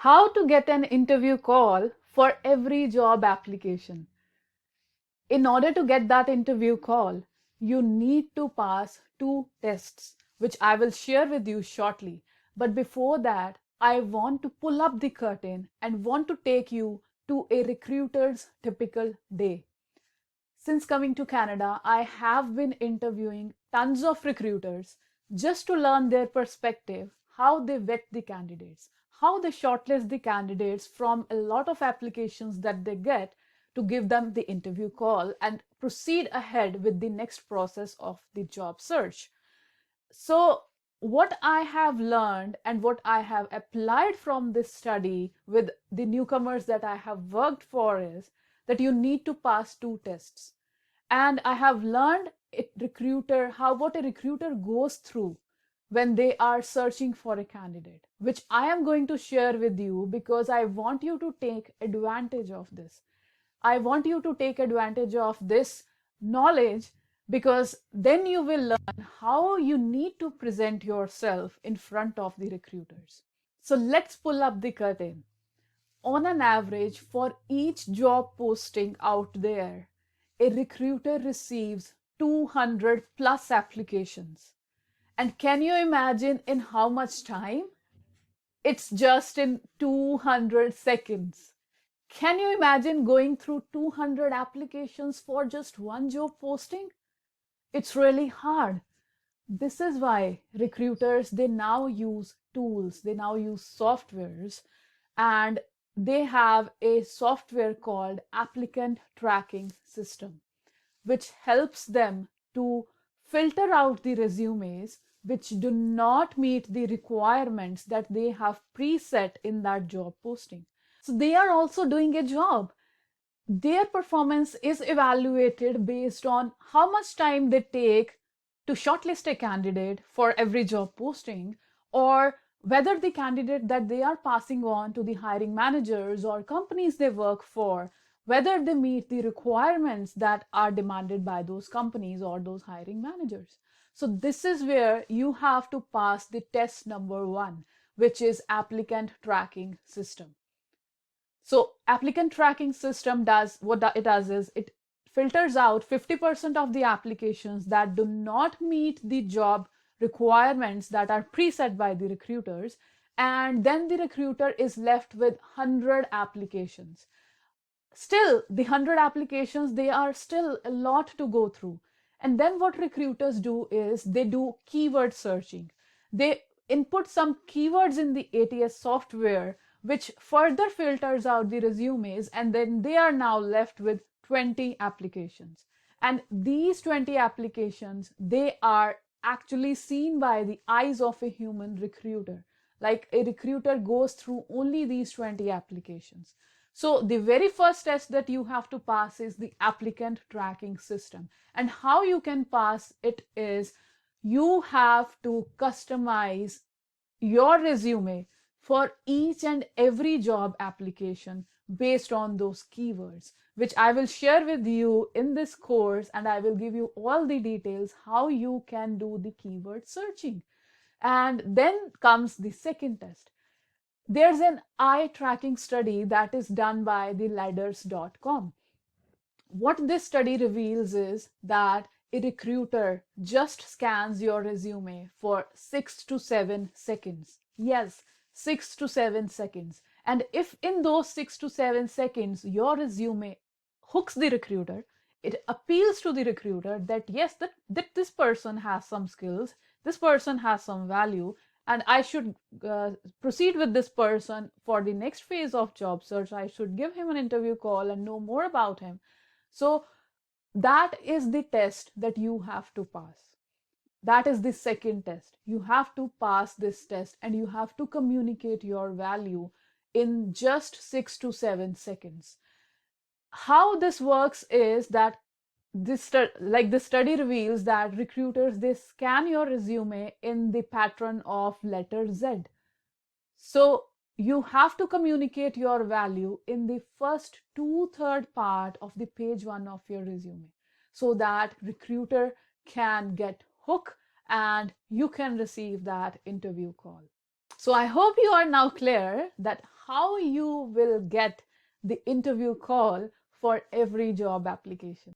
How to get an interview call for every job application. In order to get that interview call, you need to pass two tests, which I will share with you shortly. But before that, I want to pull up the curtain and want to take you to a recruiter's typical day. Since coming to Canada, I have been interviewing tons of recruiters just to learn their perspective, how they vet the candidates, how they shortlist the candidates from a lot of applications that they get to give them the interview call and proceed ahead with the next process of the job search. So, what I have learned and what I have applied from this study with the newcomers that I have worked for is that you need to pass two tests. And I have learned what a recruiter goes through when they are searching for a candidate, which I am going to share with you because I want you to take advantage of this. I want you to take advantage of this knowledge because then you will learn how you need to present yourself in front of the recruiters. So let's pull up the curtain. On an average, for each job posting out there, a recruiter receives 200 plus applications. And can you imagine in how much time? It's just in 200 seconds. Can you imagine going through 200 applications for just one job posting? It's really hard. This is why recruiters, they now use tools, they now use softwares, and they have a software called applicant tracking system, which helps them to filter out the resumes which do not meet the requirements that they have preset in that job posting. So they are also doing a job. Their performance is evaluated based on how much time they take to shortlist a candidate for every job posting, or whether the candidate that they are passing on to the hiring managers or companies they work for, whether they meet the requirements that are demanded by those companies or those hiring managers. So this is where you have to pass the test number one, which is applicant tracking system. So applicant tracking system does what it does is it filters out 50% of the applications that do not meet the job requirements that are preset by the recruiters, and then the recruiter is left with 100 applications. Still, the 100 applications, they are still a lot to go through. And then what recruiters do is they do keyword searching. They input some keywords in the ATS software which further filters out the resumes, and then they are now left with 20 applications. And these 20 applications, they are actually seen by the eyes of a human recruiter. Like a recruiter goes through only these 20 applications. So the very first test that you have to pass is the applicant tracking system. And how you can pass it is you have to customize your resume for each and every job application based on those keywords, which I will share with you in this course, and I will give you all the details how you can do the keyword searching. And then comes the second test. There's an eye tracking study that is done by the ladders.com. What this study reveals is that a recruiter just scans your resume for 6 to 7 seconds. Yes, 6 to 7 seconds. And if in those 6 to 7 seconds your resume hooks the recruiter, it appeals to the recruiter that yes, that this person has some skills, this person has some value, and I should proceed with this person for the next phase of job search. I should give him an interview call and know more about him. So that is the test that you have to pass. That is the second test. You have to pass this test and you have to communicate your value in just 6 to 7 seconds. How this works is that the study reveals that recruiters, they scan your resume in the pattern of letter Z. So you have to communicate your value in the first 2/3 part of the page one of your resume so that recruiter can get hooked and you can receive that interview call. So I hope you are now clear that how you will get the interview call for every job application.